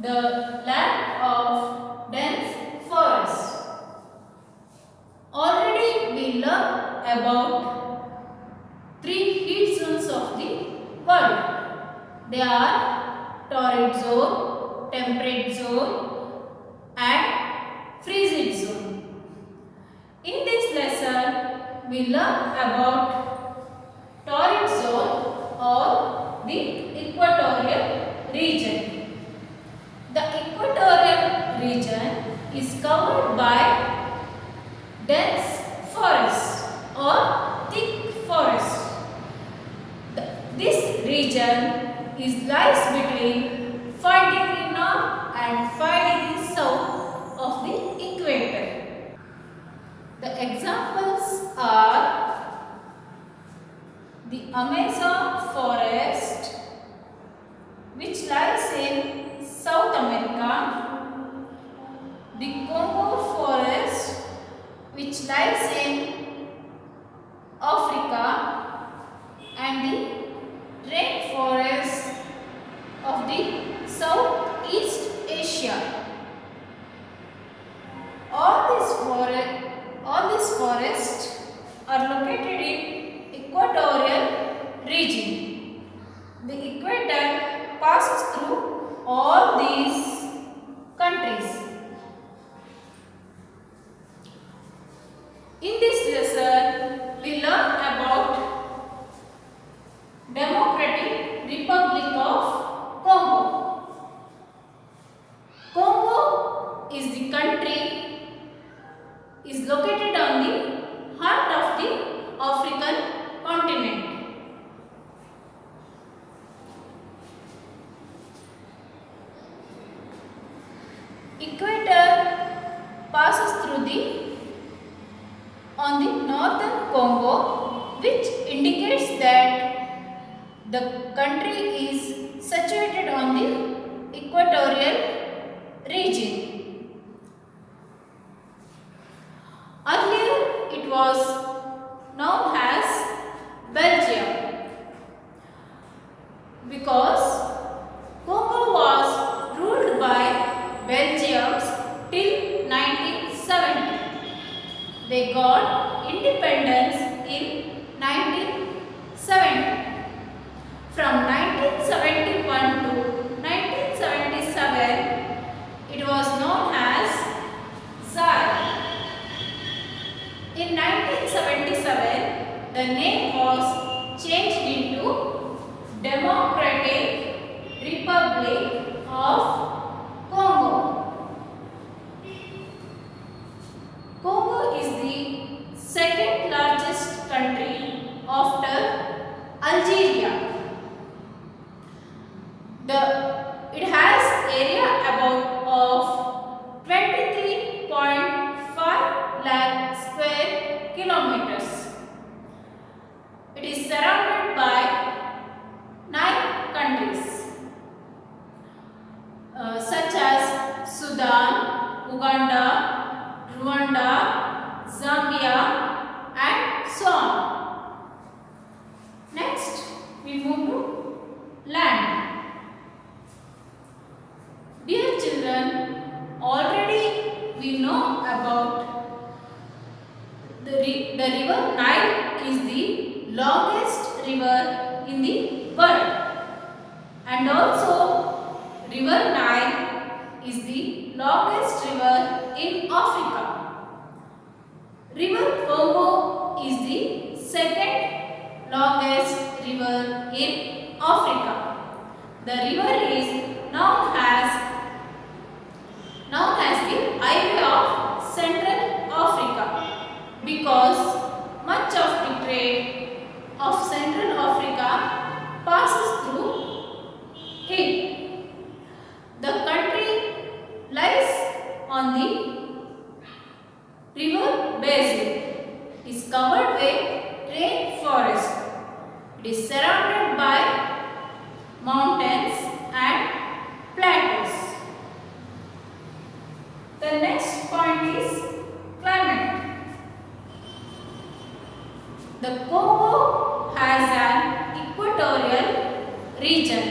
the land of dense forest. Already we learned about three heat zones of the world. They are torrid zone, temperate zone and frigid zone. In this lesson, we learn about torrid zone or the equatorial region. The equatorial region is covered by dense forest or thick forest. This region lies between 5 degrees north and 5 degrees south of the equator. The examples are the Amazon forest, which lies in South America, the Congo forest, which lies in Africa, and the rainforest of the Southeast Asia. All these forests are located in equatorial region. The equator passes through all these countries. In this lesson, we learn about Democratic Republic of Congo. Congo is the country is located on the heart of the African continent. Equator passes through on the northern Congo, which indicates that the country is situated on the equatorial region. Earlier it was known as Belgium because Congo was ruled by Belgians till 1970. They got independence in 1970. From 1971 to 1977, it was known as Zaire. In 1977, the name was changed into Democratic Republic of Congo. Congo is the second largest country after Algeria. It has area about of 23.5 lakh square kilometers. It is surrounded by 9 countries such as Sudan, Uganda, Rwanda, Zambia and so on. Next, we move to land. Dear children, already we know about the river Nile is the longest river in the world, and also river Nile is the longest river in Africa. River Congo is the second longest river in Africa. The river is known as the highway of Central Africa because much of the trade of Central Africa passes through it. The country lies on the river basin, is covered with rainforest. It is surrounded by mountains and plateaus. The next point is climate. The Congo has an equatorial region,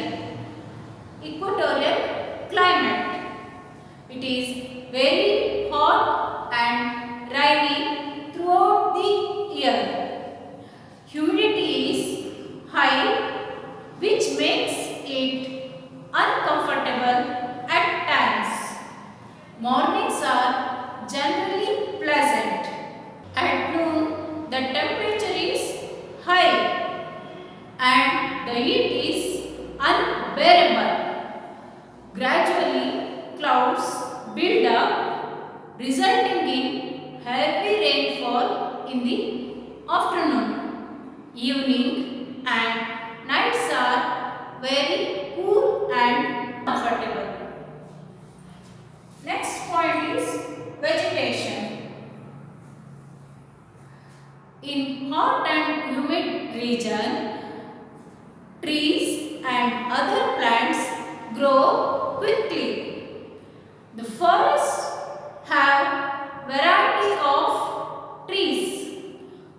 equatorial climate. It is very hot and rainy throughout the year. Humidity is high, which makes it uncomfortable at times. Mornings are generally pleasant. At noon, the temperature is high and the heat is unbearable. Gradually, clouds build up, resulting in heavy rainfall in the afternoon. Evening and nights are very cool and comfortable. Next point is vegetation. In hot and humid region, trees and other plants grow quickly. The forests have variety of trees.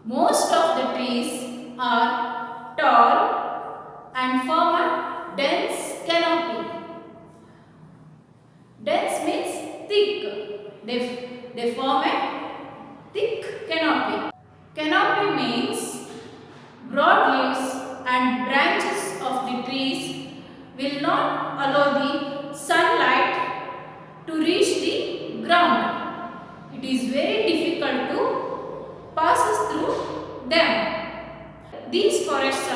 Most of the trees are tall and form a dense canopy. Dense means thick. They form a thick canopy. Canopy means broad leaves and branches of the trees will not allow the sunlight to reach the ground. It is very difficult to pass through them. These forests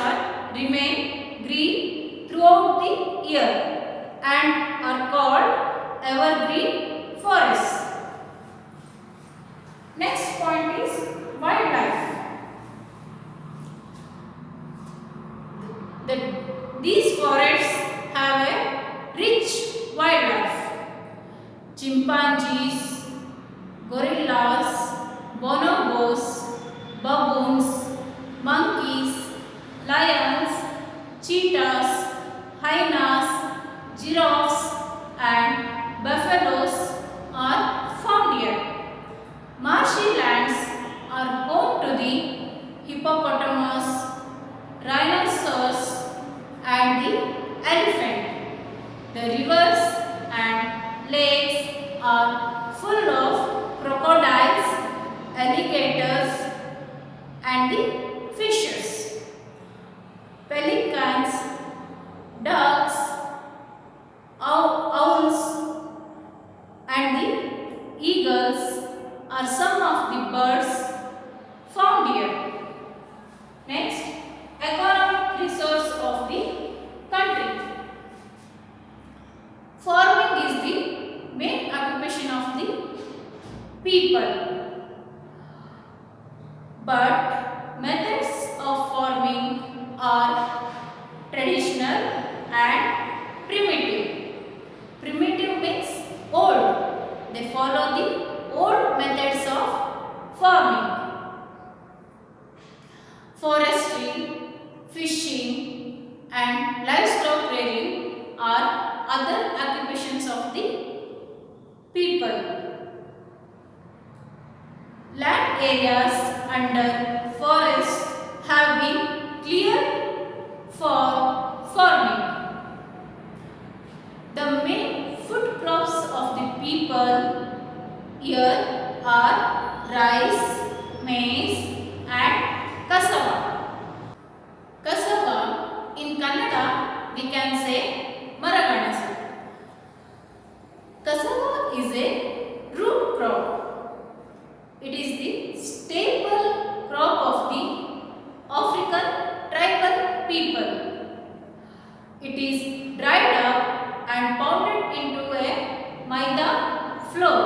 remain green throughout the year and are called evergreen forests. Next point is wildlife. These forests have a rich wildlife. Chimpanzees, gorillas, bonobos, baboons, monkeys, lions, cheetahs, hyenas, giraffes and buffaloes are found here. Marshy lands are home to the hippopotamus, rhinoceros and the elephant. The rivers and lakes are full of crocodiles, alligators and the fishes. Pelicans, ducks, owls and the eagles are some of the birds found here. Next, economic resource of the country. Farming is the main occupation of the people. But methods of farming are traditional and primitive. Primitive means old. They follow the old methods of farming. Forestry, fishing and livestock rearing are other occupations of the people. Land areas under forests have been cleared for farming. The main food crops of the people here are rice, maize and cassava. Cassava in Kannada we can say maraganasu. Cassava is a root crop. It is the staple crop of the African tribal people. It is dried up and pounded into a maida flour.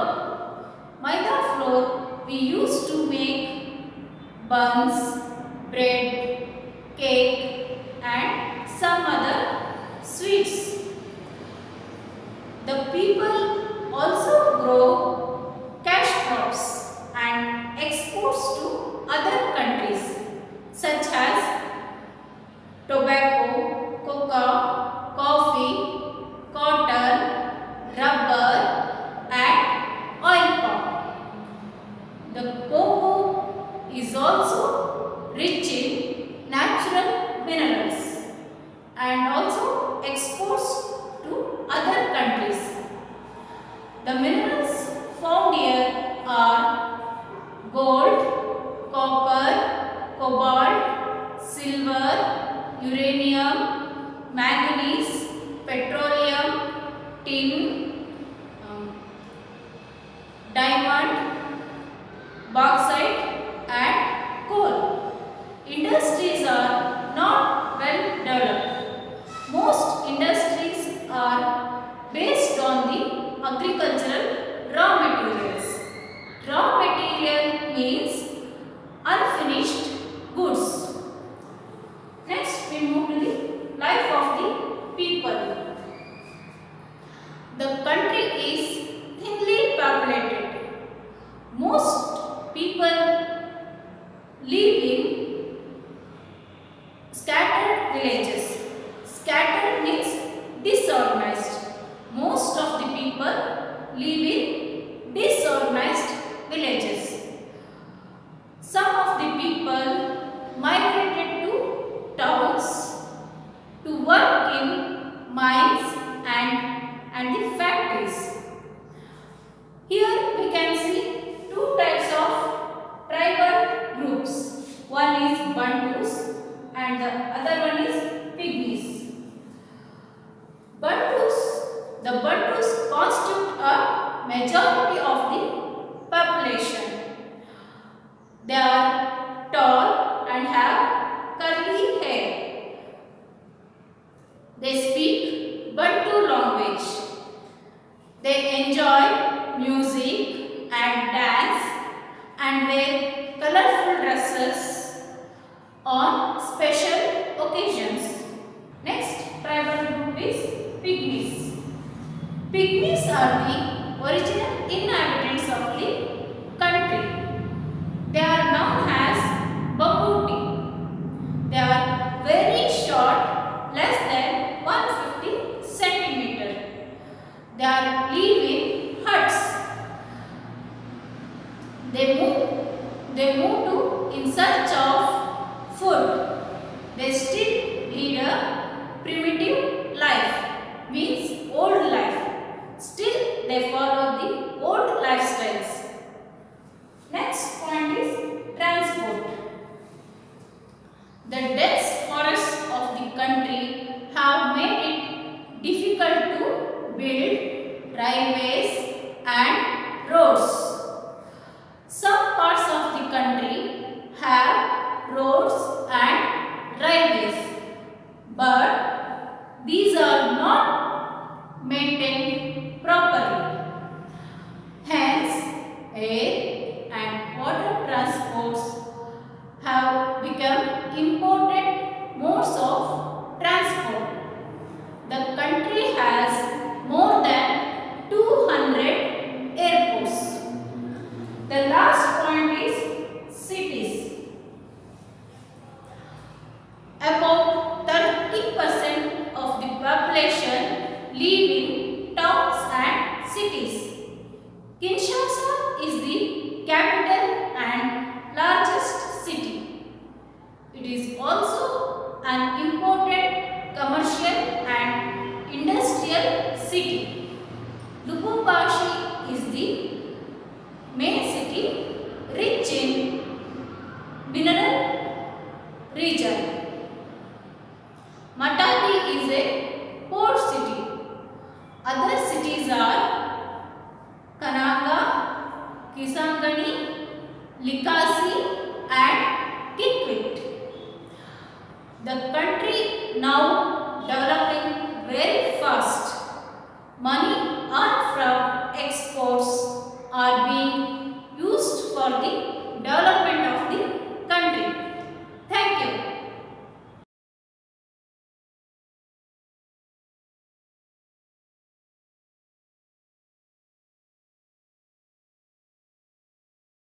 Maida flour we use to make buns, bread, cake and some other sweets. The people also grow cash crops and exports to other countries such as tobacco, cocoa, coffee, cotton, rubber and oil palm. The cocoa is also rich in natural minerals and also exports to other countries. tin, diamond, bauxite and coal. Industries are not well developed. Most industries are based on the agricultural raw materials. Raw material means unfinished goods. Next we move to the life of the people. The country is thinly populated. Most people live in scattered villages. Scattered means disorganized. Most of the people live in disorganized villages. Some of the people migrated to towns to work in mines and the factories. Here we can see two types of tribal groups. One is Bantus and the other one is Pygmies. The Bantus constitute a majority of the population. They are tall and have curly hair. They speak Bantu language. They enjoy music and dance and wear colorful dresses on special occasions. Next tribal group is Pygmies. Pygmies are the original inhabitants of the country. They are known as Baputi. They are very short, less than 150 centimeter. They live in huts. They move to in search of food. They still lead a primitive life, means old life. Still they follow the old lifestyles. Next point is transport. The dense forests of the country have made it difficult to build railways and roads. Some parts of the country have roads and railways, but these are not maintained properly. Hence, air and water transports have become important modes of transport. The country has more than 200 airports. The last point is cities. About 30% of the population live in towns and cities. Kinshasa is the capital and largest city. It is also an important commercial and industrial city. Lubumbashi is the main city rich in mineral region. Matadi is a port city. Other cities are Kananga, Kisangani, Likasi and Kikwit. The country now developing very fast. Money